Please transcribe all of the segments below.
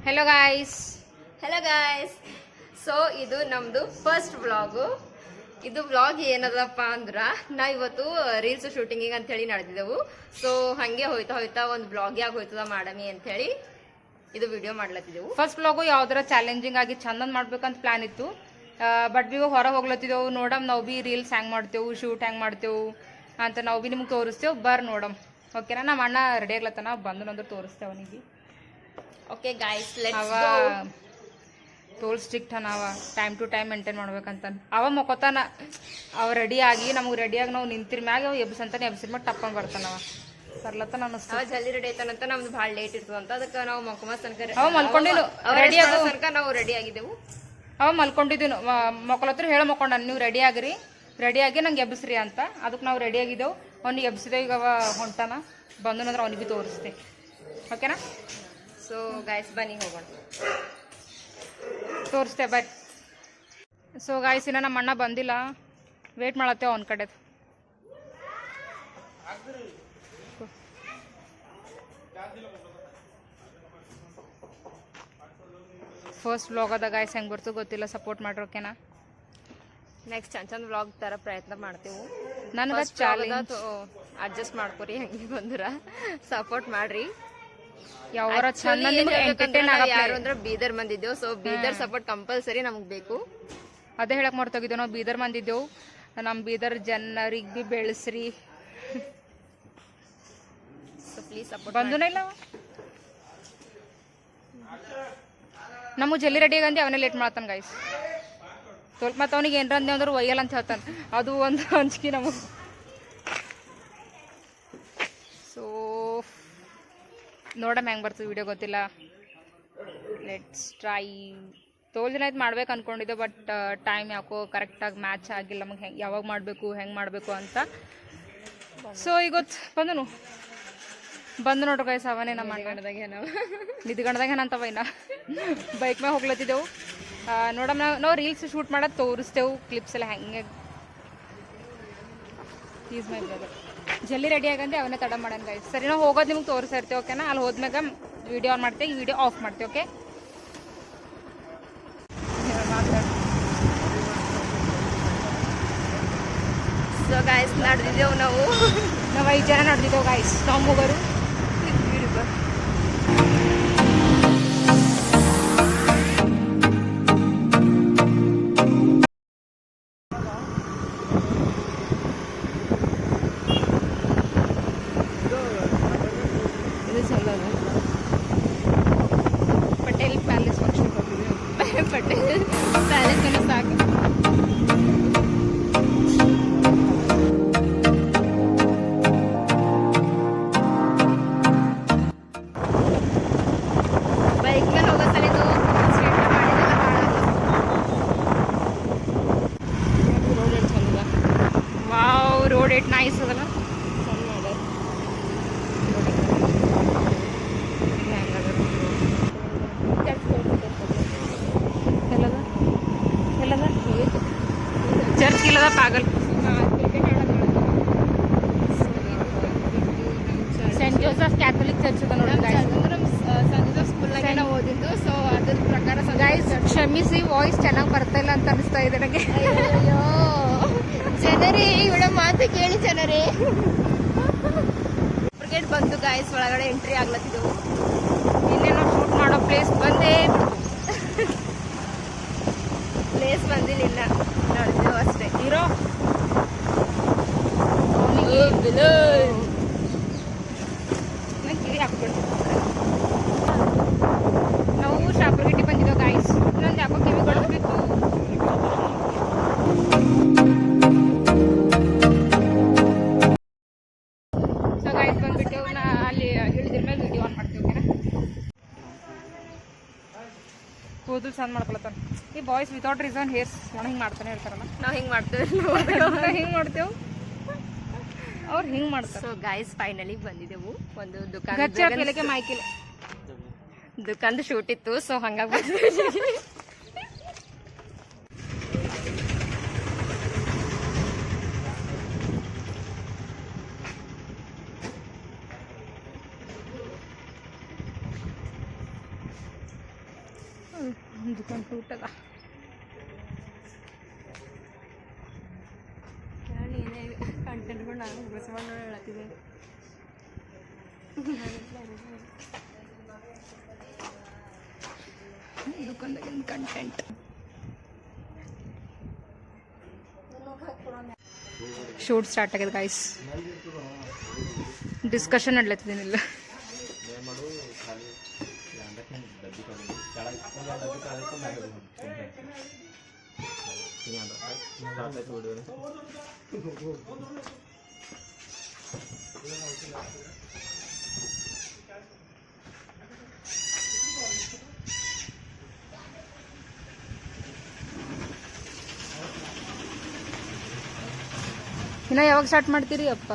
Hello guys. Hello guys. So ಇದು ನಮ್ದು first vlog. ಇದು ವ್ಲಾಗ್ ಏನದಪ್ಪ ಅಂದ್ರೆ ನಾವು ಇವತ್ತು ರೀಲ್ಸ್ ಶೂಟಿಂಗಿಗೆ ಅಂತೇಳಿ ನಡೆದಿದ್ದೆವು. ಸೊ ಹಾಗೆ ಹೋಯ್ತಾ ಹೋಯ್ತಾ ಒಂದು ವ್ಲಾಗ್ ಯಾಕೆ ಹೋಯ್ತದ ಮಾಡಮಿ ಅಂಥೇಳಿ ಇದು ವಿಡಿಯೋ ಮಾಡ್ಲತ್ತಿದ್ದೆವು. ಫಸ್ಟ್ ವ್ಲಾಗು ಯಾವ್ದಾರ ಚಾಲೆಂಜಿಂಗ್ ಆಗಿ ಚಂದನ್ ಮಾಡ್ಬೇಕಂತ ಪ್ಲಾನ್ ಇತ್ತು. ಬಟ್ ಇವಾಗ ಹೊರಗೆ ಹೋಗ್ಲತ್ತಿದ್ದೆವು. ನೋಡಮ್ ನಾವು ಬಿ ರೀಲ್ಸ್ ಹೆಂಗೆ ಮಾಡ್ತೇವು, ಶೂಟ್ ಹೆಂಗೆ ಮಾಡ್ತೇವು ಅಂತ ನಾವು ಬಿ ನಿಮ್ಗೆ ತೋರಿಸ್ತೇವೆ. ನೋಡಮ್. ಓಕೆನಾ? ನಮ್ಮ ಅಣ್ಣ ರೆಡಿ ಆಗ್ಲತ್ತನ, ಬಂದು ತೋರಿಸ್ತೇವೆ ಅವನಿಗೆ. ಓಕೆ ಗಾಯ್ಸ್, ಲೆಟ್ಸ್ ಅವ ಗೋ. ತೋಲ್ ಸ್ಟ್ರಿಕ್ಟ್ ಅವ, ಟೈಮ್ ಟು ಟೈಮ್ ಮೇಂಟೈನ್ ಮಾಡ್ಬೇಕಂತ. ಅವ ಮಕ್ಕೋತಾನ, ಅವ ರೆಡಿ ಆಗಿ ನಮಗೆ ರೆಡಿಯಾಗಿ ನಾವು ನಿಂತಿರ ಮ್ಯಾಗ ಅವ ಎಬ್ಸಂತಾನೆ, ಎಬ್ಸಿದ ಮ್ಯಾಗ ಟಪ್ಪಂಗೆ ಬರ್ತಾನವ. ಬರ್ಲತ್ತಾನ ಅನ್ನಿಸ್ತು. ಅವ ಜಲ್ದಿ ರೆಡಿ ಆಯ್ತಾನಂತ ನಮ್ದು ಭಾಳ ಲೇಟ್ ಇರ್ತದ ಅಂತ, ಅದಕ್ಕೆ ನಾವು ಮಕ್ಕಮ ತನಕ ಅವ ಮಲ್ಕೊಂಡಿಲ್ಲ, ರೆಡಿ ಆಗೋ ತನಕ ನಾವು ರೆಡಿ ಆಗಿದ್ದೆವು. ಅವ ಮಲ್ಕೊಂಡಿದ್ದೀವಿ. ಮಕ್ಕಳತ್ರ ಹೇಳಿ ಮಕ್ಕೊಂಡ, ನೀವು ರೆಡಿ ಆಗಿರಿ, ರೆಡಿಯಾಗಿ ನಂಗೆ ಎಬ್ಸ್ರಿ ಅಂತ. ಅದಕ್ಕೆ ನಾವು ರೆಡಿ ಆಗಿದ್ದೆವು. ಅವ್ನಿಗೆ ಎಬ್ಸಿದೇವು. ಈಗ ಅವ ಹೊಂಟಾನ, ಬಂದು ಅಂದ್ರೆ ಅವನಿಗೆ ತೋರಿಸ್ತೆ. ಓಕೆನಾ? ಸೊ ಗಾಯ್ಸ್ ಬನ್ನಿ ಹೋಗೋಣ, ತೋರಿಸ್ತೆ ಬಾಯ್. ಸೊ ಗಾಯ್ಸ್, ಇನ್ನ ನಮ್ಮ ಅಣ್ಣ ಬಂದಿಲ್ಲ, ವೇಟ್ ಮಾಡತ್ತೇವೆ ಅವನ ಕಡೆ. ಫಸ್ಟ್ ವ್ಲಾಗ್ ಅದ ಗಾಯ್ಸ್, ಹೆಂಗೆ ಬರ್ತು ಗೊತ್ತಿಲ್ಲ, ಸಪೋರ್ಟ್ ಮಾಡ್ರಿ. ಓಕೆನಾ? ನೆಕ್ಸ್ಟ್ ಚಂದ ವ್ಲಾಗ್ ತರ ಪ್ರಯತ್ನ ಮಾಡ್ತೇವೆ. ನನಗೆ ಚಾಲೆಂಜ್ ಅಡ್ಜಸ್ಟ್ ಮಾಡ್ಕೊರಿ, ಹಂಗೆ ಬಂದ್ರ ಸಪೋರ್ಟ್ ಮಾಡ್ರಿ. ಯಾವಾರ ಚಂದ ಎಂಟರ್ಟೈನ್ ಯಾರು ಅಂದ್ರೆ ಬೀದರ್ ಬಂದಿದ್ದೆವು. ಸೊ ಬೀದರ್ ಸಪೋರ್ಟ್ ಕಂಪಲ್ಸರಿ ನಮಗ್ ಬೇಕು. ಅದೇ ಹೇಳಕ್ ಮರ್ತೋಗಿದ್ದೇವೆ, ನಾವು ಬೀದರ್ ಬಂದಿದ್ದೆವು. ನಮ್ಮ ಬೀದರ್ ಜನರಿಗೆ ಬಿ ಬೆಳೆಸ್ರಿ. So please support. ಬಂದೂನ ಇಲ್ಲ ನಮಗೆ ಜಲ್ದಿ ರೆಡಿ ಆಗಂದು ಅವನೇ ಲೇಟ್ ಮಾಡ್ತಾನೆ ಗಾಯ್ಸ್. ಮತ್ತು ಅವನಿಗೆ ಏನರ ಅಂದೆ ಅಂದ್ರೆ ಒಯ್ಯಲ್ಲ ಅಂತ ಹೇಳ್ತಾನೆ. ಅದು ಒಂದು ಅಂಜಿಕೆ ನಮಗೆ. ಸೊ ನೋಡಮ್ ಹೆಂಗೆ ಬರ್ತದೆ ವಿಡಿಯೋ, ಗೊತ್ತಿಲ್ಲ. Let's try. ತೋಲ್ ದಿನ ಆಯ್ತು ಮಾಡ್ಬೇಕು ಅಂದ್ಕೊಂಡಿದ್ದೆ, ಬಟ್ ಟೈಮ್ ಯಾಕೋ ಕರೆಕ್ಟಾಗಿ ಮ್ಯಾಚ್ ಆಗಿಲ್ಲ ನಮಗೆ, ಹೆಂಗೆ ಯಾವಾಗ ಮಾಡಬೇಕು ಹೆಂಗೆ ಮಾಡಬೇಕು ಅಂತ. ಸೊ ಈಗ ಬಂದು ನೋಡ್ರಿ ಗೈಸ್, ಅವನೇ ನಮ್ಮ ಗಂಡದಾಗೆ ನಾವು ನಿದ್ಗಣದಾಗ ಏನಂತವ ಇನ್ನ ಬೈಕ್ ಮ್ಯಾಗ ಹೋಗ್ಲತ್ತಿದ್ದೆವು. ನೋಡಮ್ಮ, ನಾವು ರೀಲ್ಸ್ ಶೂಟ್ ಮಾಡೋದು ತೋರಿಸ್ತೇವೆ, ಕ್ಲಿಪ್ಸ್ ಎಲ್ಲ ಹೆಂಗೆ. Is my brother. ಜಲ್ದಿ ರೆಡಿ ಆಗಂದೆ ಅವನೇ ತಡ ಮಾಡೋಣ ಗೈಸ್. ಸರಿ, ನಾವು ಹೋಗೋದು ನಿಮ್ಗೆ ತೋರಿಸ್ತಾ ಇರ್ತೀವಿ. ಓಕೆನಾ? ಅಲ್ಲಿ ಹೋದ್ಮ್ಯಾಗ ವಿಡಿಯೋ ಆನ್ ಮಾಡ್ತೇವೆ, ಈ ವಿಡಿಯೋ ಆಫ್ ಮಾಡ್ತೇವೆ. ಓಕೆ? ಸೊ ಗಾಯ್ಸ್, ನಡೆದಿದ್ದೆವು ನಾವು 5 ಜನ ನಡೆದಿದ್ದೆವು ಗಾಯ್ಸ್. ನಾವು ಹೋಗೋರು ಪಟೇಲ್ ಪ್ಯಾಲೇಸ್ ಫಂಕ್ಷನ್ ಹೋಗಿದ್ವಿ. ಪಟೇಲ್ ಪ್ಯಾಲೇಸ್ ಸಾಕು. ಬೈಕ್ ಮೇಲೆ ಹೋಗೋ ಸಲಿದು ರೋಡ್ ಎಷ್ಟು ಚಂದ. ವಾವ್, ರೋಡ್ ಏಟ್ ನೈಸ್ ಅದಲ್ಲ. ಚರ್ಚ್ ಇಲ್ಲದ ಪಾಗಲ್. ಸೆಂಟ್ ಜೋಸೆಫ್ ಕ್ಯಾಥೋಲಿಕ್ ಚರ್ಚ್ ಅದ ನೋಡಿ ಗೈಸ್. ಸಂತ್ ಜೋಸೆಫ್ ಸ್ಕೂಲ್ನಾಗ ನಾವು ಓದಿದ್ದು. ಸೊ ಅದ್ರ ಪ್ರಕಾರ ಗೈಸ್ ಕ್ಷಮಿಸಿ, ವಾಯ್ಸ್ ಚೆನ್ನಾಗಿ ಬರ್ತಾ ಇಲ್ಲ ಅಂತ ಅನಿಸ್ತಾ ಇದೆ ನನಗೆ. ಅಯ್ಯೋ ಜನರೇ, ಇವಳ ಮಾತು ಕೇಳಿ ಜನರೇ. ಕ್ರಿಕೆಟ್ ಬಂತು ಗಾಯ್ಸ್, ಒಳಗಡೆ ಎಂಟ್ರಿ ಆಗ್ಲತ್ತಿದ್ದೆವು. ಇನ್ನೇನೋ ಶೂಟ್ ಮಾಡೋ ಪ್ಲೇಸ್ ಬಂದೇ ಪ್ಲೇಸ್ ಬಂದಿಲ್ಲ, ಇನ್ನ ನೋಡಿದ್ದೆವು ಅಷ್ಟೇ. ಹೀರೋ ಕಿವಿ ಹಾಕ್ಬಿಡ್ತೀವಿ. ನಾವು ಶಾಪುರಗಿಟ್ಟಿ ಬಂದಿದ್ದೆವು ಗಾಯ್ಸ್. ಇನ್ನೊಂದು ಯಾಕೋ ಕಿವಿ ಕೊಡಬೇಕು. ಸೊ ಗಾಯ್ಸ್ ಬಂದ್ಬಿಟ್ಟೆವು. ಅಲ್ಲಿ ಇಳಿದ್ರ ಮೇಲೆ ವಿಡಿಯೋ ಆನ್ ಮಾಡ್ತೀವಿ. ಓಕೆನಾ? ಕೂದಲು ಚಂದ ಮಾಡ್ಕೊಳತ್ತಾನ ಈ ಬಾಯ್ಸ್. ವಿತೌಟ್ ರೀಸನ್ ಹೇರ್ಸ್ ಹಿಂಗೆ ಮಾಡ್ತಾನೆ ಹೇಳ್ತಾರಲ್ಲ, ನಾವು ಹಿಂಗೆ ಮಾಡ್ತೇವೆ. ಹಿಂಗೆ ಮಾಡ್ತೇವೆ, ಅವ್ರು ಹಿಂಗೆ ಮಾಡ್ತಾರೆ. ಸೊ ಗಾಯ್ಸ್, ಫೈನಲಿ ಬಂದಿದ್ದೆವು. ಒಂದು ಗಚ್ಚ ಮೈಕಿಲ್ಲ ದುಕಾನ್ದು ಶೂಟ್ ಇತ್ತು. ಸೊ ಹಂಗಾಗಿ ಬಂದಿದ್ದೀವಿ. ದುಕಾನ್ ಊಟದ ಏನೇ ಕಂಟೆಂಟ್ಗಳು ನಾನು ಮುಗಿಸ್ಕೊಂಡು ಹೇಳತ್ತಿದ್ದೆ. ದುಕಾನ್ದಾಗಿನ ಕಂಟೆಂಟ್ ಶೂಟ್ ಸ್ಟಾರ್ಟ್ ಆಗಿದೆ ಗೈಸ್. ಡಿಸ್ಕಷನ್ ನಡ್ಲತ್ತಿದ್ದೀನಿಲ್ಲ. ಇನ್ನು ಯಾವಾಗ ಸ್ಟಾರ್ಟ್ ಮಾಡ್ತೀರಿ ಅಪ್ಪ?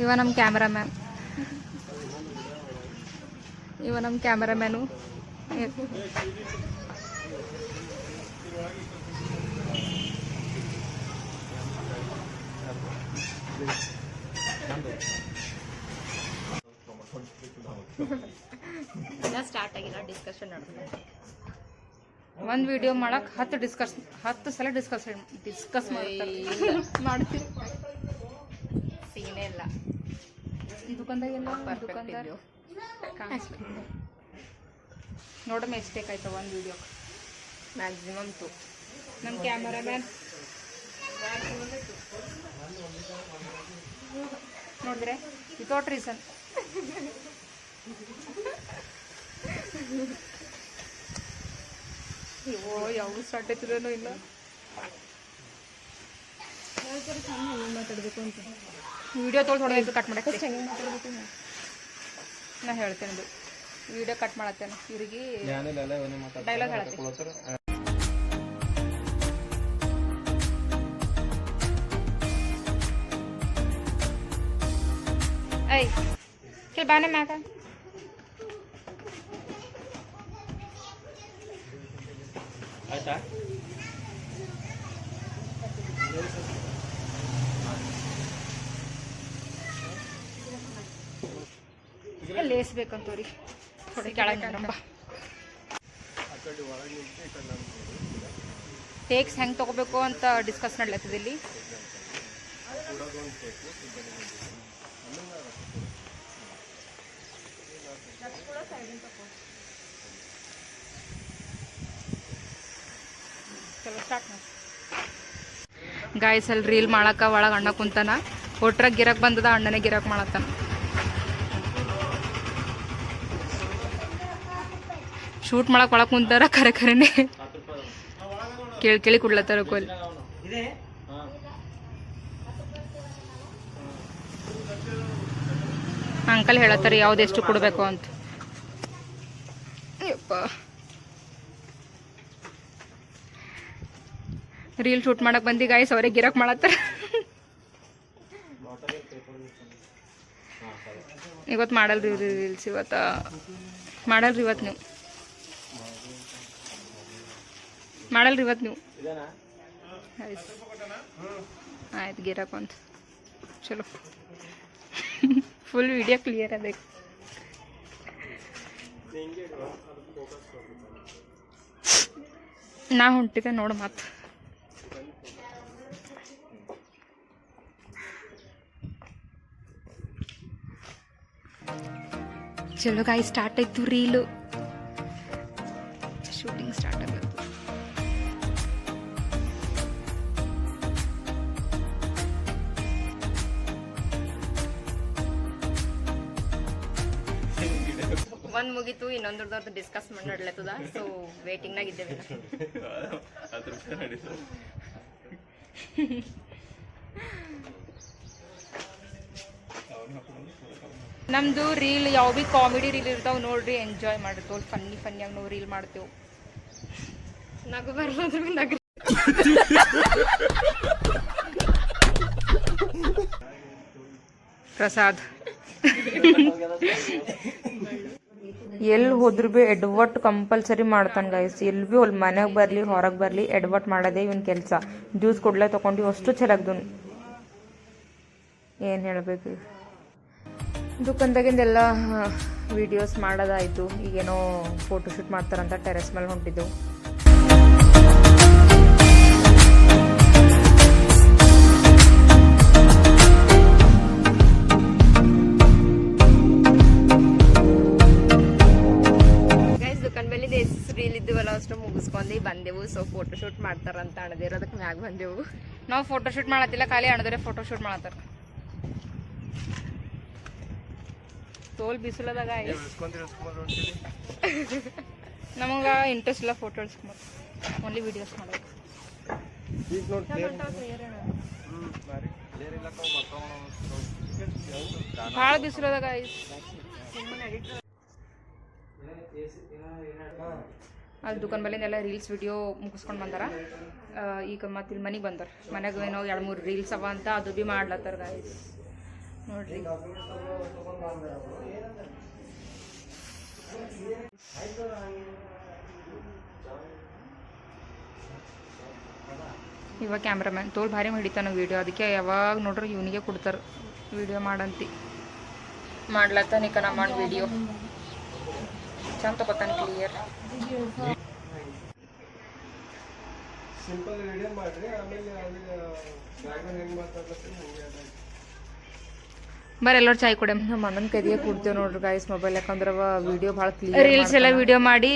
ಇವ ನಮ್ಮ ಕ್ಯಾಮ್ರಾಮ್ಯಾನ್, ಇವ ನಮ್ಮ ಕ್ಯಾಮ್ರಾಮ್ಯಾನು. ಇನ್ನ ಸ್ಟಾರ್ಟ್ ಆಗಿಲ್ಲ, ಡಿಸ್ಕಷನ್ ನಡೆದಿದೆ. ಒಂದು ವಿಡಿಯೋ ಮಾಡಕ್ಕೆ 10 ಸಲ ಡಿಸ್ಕಸ್ ಮಾಡ್ತೀವಿ. ಸೀನೇ ಇಲ್ಲ. ದುಕಾನ್ದಾಗೆಲ್ಲ ಪರ್ಫೆಕ್ಟ್ ಇದೆಯೋ ನೋಡಮ್ಮ ಎಷ್ಟೇಕ್ ಆಯ್ತು ಒಂದು ವಿಡಿಯೋ. ಮ್ಯಾಕ್ಸಿಮಮ್ 2. ನಮ್ಮ ಕ್ಯಾಮರಾಮ್ಯಾನ್ ನೋಡಿದ್ರೆ ವಿತೌಟ್ ರೀಸನ್. ಅಯ್ಯೋ ಯಾವ ಸ್ಟಾರ್ಟ್ ಆಯ್ತಿದೇನೋ ಇಲ್ಲ. ಮಾತಾಡಬೇಕು ಅಂತ ವಿಡಿಯೋ ತೊಗೊಳ್ದು ಕಟ್ ಮಾಡಕ್ಕೆ ನಾ ಹೇಳ್ತೇನೆ. ಇದು ವಿಡಿಯೋ ಕಟ್ ಮಾಡತ್ತೇನೆ. ಇವ್ರಿಗೆ ಡೈಲಾಗ್ ಹೇಳತ್ತೆ. ಐ ಕೆಲ ಬಾನೆ ಮ್ಯಾಗ ಆಯ್ತಾ? ಲೇಸ್ ಬೇಕಂತವ್ರಿ ಥೋಡೆ ಕೆಳಗೆ ನೋಡಂಬ. ಟೇಕ್ಸ್ ಹೆಂಗೆ ತೊಗೋಬೇಕು ಅಂತ ಡಿಸ್ಕಸ್ ಮಾಡ್ಲತ್ತದ ಇಲ್ಲಿ. ಚಲೋ ಸ್ಟಾರ್ಟ್ ಮಾಡಿ ಗಾಯ್ಸ್. ಅಲ್ಲಿ ರೀಲ್ ಮಾಡಕ್ಕ ಒಳಗೆ ಅಣ್ಣ ಕುಂತಾನ. ಒಟ್ರಾಗ ಗಿರಾಕ್ ಬಂದದ, ಅಣ್ಣನೇ ಗಿರಾಕ್ ಮಾಡತ್ತಾನ. ಶೂಟ್ ಮಾಡಕ್ಕೆ ಒಳಗೆ ಕುಂತಾರ. ಖರೆನೇ ಕೇಳಿ ಕೊಡ್ಲತ್ತಾರ ಕೋಲ್. ಅಂಕಲ್ ಹೇಳತ್ತಾರ ಯಾವ್ದು ಎಷ್ಟು ಕೊಡಬೇಕು ಅಂತ. ಯಪ್ಪ ರೀಲ್ ಶೂಟ್ ಮಾಡಕ್ ಬಂದಿ ಗಾಯ್ಸ್, ಅವರೇ ಗಿರಾಕ್ ಮಾಡತ್ತಾರ. ಇವತ್ತು ಮಾಡಲ್ರಿ ರೀಲ್ಸ್, ಮಾಡಲ್ರಿ ಇವತ್ತು ನೀವು ಆಯ್ತು ಗಿರಾಕ್ ಅಂತ ಚಲೋ. ಫುಲ್ ವಿಡಿಯೋ ಕ್ಲಿಯರ್ ಅದ. ನಾ ಹೊಂಟಿದ್ದೆ ನೋಡು ಮತ್ತೆ. ಚಲೋ ಗಾಯಿ ಸ್ಟಾರ್ಟ್ ಆಯ್ತು ರೀಲು. ಶೂಟಿಂಗ್ ಸ್ಟಾರ್ಟ್ ಆಗತ್ತೆ. ಒಂದು ಮುಗೀತು, ಇನ್ನೊಂದ್ರದ್ದು ಡಿಸ್ಕಸ್ ಮಾಡ್ಲತ್ತದ. ಸೊ ವೇಟಿಂಗ್ನಾಗ ಇದ್ದೇವೆ. ನಮ್ದು ರೀಲ್ ಯಾವ ಭೀ ಕಾಮಿಡಿ ರೀಲ್ ಇರ್ತಾವೆ ನೋಡ್ರಿ, ಎಂಜಾಯ್ ಮಾಡ್ರಿ. ತೋಲ್ ಫನ್ನಿಯಾಗಿ ನಾವು ರೀಲ್ ಮಾಡ್ತೇವೆ. ನಗು ಬರೋದ್ರ ನಗು. ಪ್ರಸಾದ್ ಎಲ್ಲಿ ಹೋದ್ರು ಭೀ ಎಡ್ವರ್ಟ್ ಕಂಪಲ್ಸರಿ ಮಾಡ್ತಾನೆ ಗೈಸ್. ಎಲ್ಲಿ ಭೀ ಅಲ್ಲಿ ಮನೆಗೆ ಬರಲಿ ಹೊರಗೆ ಬರಲಿ ಎಡ್ವರ್ಟ್ ಮಾಡೋದೇ ಇವನ್ ಕೆಲಸ. ಜ್ಯೂಸ್ ಕೊಡ್ಲೇ ತೊಗೊಂಡು ಅಷ್ಟು ಚಲಾಗ್ದು. ಏನು ಹೇಳಬೇಕು. ದುಕಾನ್ದಾಗಿಂದೆಲ್ಲ ವಿಡಿಯೋಸ್ ಮಾಡೋದಾಯಿತು. ಈಗೇನೋ ಫೋಟೋಶೂಟ್ ಮಾಡ್ತಾರಂತ ಟೆರೆಸ್ ಮೇಲೆ ಹೊಂಟಿದ್ದೆವು. ಗೈಸ್ ದುಕಾನ್ ಮೇಲೆ ರೀಲ್ ಇದ್ದೀವಲ್ಲ ಅಷ್ಟು ಮುಗಿಸ್ಕೊಂಡು ಬಂದೆವು. ಸೊ ಫೋಟೋಶೂಟ್ ಮಾಡ್ತಾರಂತ ಅಣದಿರೋದಕ್ಕೆ ಮ್ಯಾಗ ಬಂದೆವು. ನಾವು ಫೋಟೋಶೂಟ್ ಮಾಡತ್ತಿಲ್ಲ, ಖಾಲಿ ಅಣದರೆ ಫೋಟೋಶೂಟ್ ಮಾಡತ್ತಾರ. ತೋಲ್ ಬಿಸಿಲದಾಗ ನಮಗೆ ಇಂಟ್ರೆಸ್ಟ್ ಇಲ್ಲ ಫೋಟೋ ಇಡ್ಸ್ಕೊಂಬತ್ತು, ಓನ್ಲಿ ವಿಡಿಯೋಸ್ ಮಾಡೋದು. ಭಾಳ ಬಿಸಿಲದಾಗ ಅಲ್ಲಿ ದುಕಾನ್ ಬಲ್ಲಿಂದೆಲ್ಲ ರೀಲ್ಸ್ ವಿಡಿಯೋ ಮುಗಿಸ್ಕೊಂಡು ಬಂದಾರ. ಈಗ ಮತ್ತೆ ಇಲ್ಲಿ ಮನೆಗೆ ಬಂದಾರ. ಮನೆಗೆ ಏನೋ 2-3 ರೀಲ್ಸ್ ಅವ ಅಂತ ಅದು ಭೀ ಮಾಡ್ಲತ್ತಾರ ಗಾಯ್ಸ್ ನೋಡ್ರಿ. ಇವಾಗ ಕ್ಯಾಮ್ರಾಮ್ಯಾನ್ ತೋಲ್ ಭಾರಿ ಹಿಡಿತಾನ ವಿಡಿಯೋ, ಅದಕ್ಕೆ ಯಾವಾಗ ನೋಡ್ರಿ ಇವನಿಗೆ ಕೊಡ್ತಾರೆ ವಿಡಿಯೋ ಮಾಡಂತಿ. ಮಾಡ್ಲತ್ತಾನ ಈಗ ನಮ್ಮ ವಿಡಿಯೋ ಚಂದ ತಗೋತಾನೆ ಕ್ಲಿಯರ್. ಸಿಂಪಲ್ ವಿಡಿಯೋ ಮಾಡ್ರಿ, ಆಮೇಲೆ ಬ್ಯಾಕ್ಗ್ರೌಂಡ್ ಹೆಂಗ್ ಮಾತಾಡ್ಲತ್ತೀನಿ ಬರೀ ಎಲ್ಲರೂ ಚಾಯ್ ಕೊಡೆ. ನಮ್ಮ ಅಣ್ಣನ ಕೈಗೆ ಕೊಡ್ತೇವೆ ನೋಡ್ರಿ ಗಾಯ್ಸ್ ಮೊಬೈಲ್, ಯಾಕಂದ್ರೆ ವಿಡಿಯೋ ಭಾಳ ಕ್ಲಿಯರ್. ರೀಲ್ಸ್ ಎಲ್ಲ ವಿಡಿಯೋ ಮಾಡಿ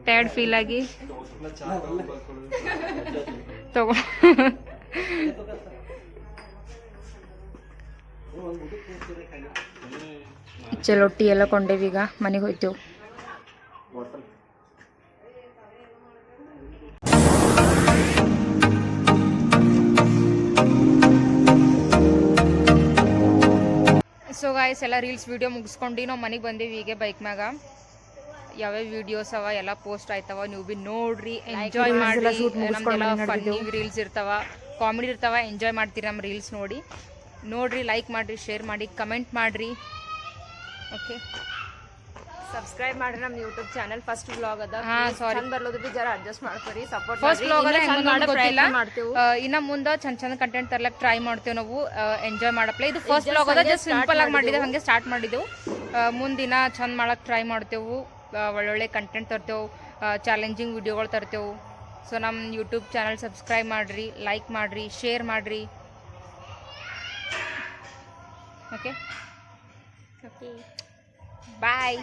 ಟೈರ್ಡ್ ಫೀಲ್ ಆಗಿ ತಗೋ. ಚಲೋ ಟೀ ಎಲ್ಲ ಕೊಂಡೇವಿ, ಈಗ ಮನೆಗೆ ಹೋಯ್ತೇವೆ. ಸೊ ಗಾಯ್ಸ್ ಎಲ್ಲ ರೀಲ್ಸ್ ವಿಡಿಯೋ ಮುಗಿಸ್ಕೊಂಡು ನಾವು ಮನೆಗೆ ಬಂದೀವಿ. ಈಗ ಬೈಕ್ ಮ್ಯಾಗ ಯಾವ್ಯಾವ ವಿಡಿಯೋಸ್ ಅವ ಎಲ್ಲ ಪೋಸ್ಟ್ ಆಯ್ತವ, ನೀವು ಬಿ ನೋಡ್ರಿ, ಎಂಜಾಯ್ ಮಾಡಿ. ನಮ್ದೆಲ್ಲ ಫನ್ನಿ ರೀಲ್ಸ್ ಇರ್ತಾವ, ಕಾಮಿಡಿ ಇರ್ತಾವ, ಎಂಜಾಯ್ ಮಾಡ್ತೀರಿ ನಮ್ಮ ರೀಲ್ಸ್ ನೋಡ್ರಿ, ಲೈಕ್ ಮಾಡಿರಿ, ಶೇರ್ ಮಾಡಿ, ಕಮೆಂಟ್ ಮಾಡಿರಿ. ಓಕೆ, ಸಬ್ಸ್ಕ್ರೈಬ್ ಮಾಡ್ರಿ ನಮ್ಮ ಯೂಟ್ಯೂಬ್ ಚಾನಲ್. ಫಸ್ಟ್ ವ್ಲಾಗ್ ಅದ, ಸಾರಿ ಬರ್ಲೋದು ಬಿ ಜರ ಅಡ್ಜಸ್ಟ್ ಮಾಡ್ಕೊರಿ, ಸಪೋರ್ಟ್ ಫಸ್ಟ್ ವ್ಲಾಗ್ ಗೊತ್ತಿಲ್ಲ. ಮಾಡ್ತೇವೆ. ಇನ್ನ ಮುಂದೆ ಚಂದ ಕಂಟೆಂಟ್ ತರ್ಲಕ್ ಟ್ರೈ ಮಾಡ್ತೇವೆ ನಾವು, ಎಂಜಾಯ್ ಮಾಡಪ್ಲೆ. ಇದು ಫಸ್ಟ್ ವ್ಲಾಗ್ ಅದ, ಜಸ್ಟ್ ಸಿಂಪಲ್ ಆಗಿ ಮಾಡಿದೆವು, ಹಂಗೆ ಸ್ಟಾರ್ಟ್ ಮಾಡಿದೆವು. ಮುಂದಿನ ಚಂದ ಮಾಡಕ್ ಟ್ರೈ ಮಾಡ್ತೇವೆ, ಒಳ್ಳೊಳ್ಳೆ ಕಂಟೆಂಟ್ ತರ್ತೇವೆ, ಚಾಲೆಂಜಿಂಗ್ ವಿಡಿಯೋಗಳು ತರ್ತೇವೆ. ಸೊ ನಮ್ಮ ಯೂಟ್ಯೂಬ್ ಚಾನಲ್ ಸಬ್ಸ್ಕ್ರೈಬ್ ಮಾಡಿರಿ, ಲೈಕ್ ಮಾಡಿರಿ, ಶೇರ್ ಮಾಡಿರಿ. ಓಕೆ, ಬಾಯ್.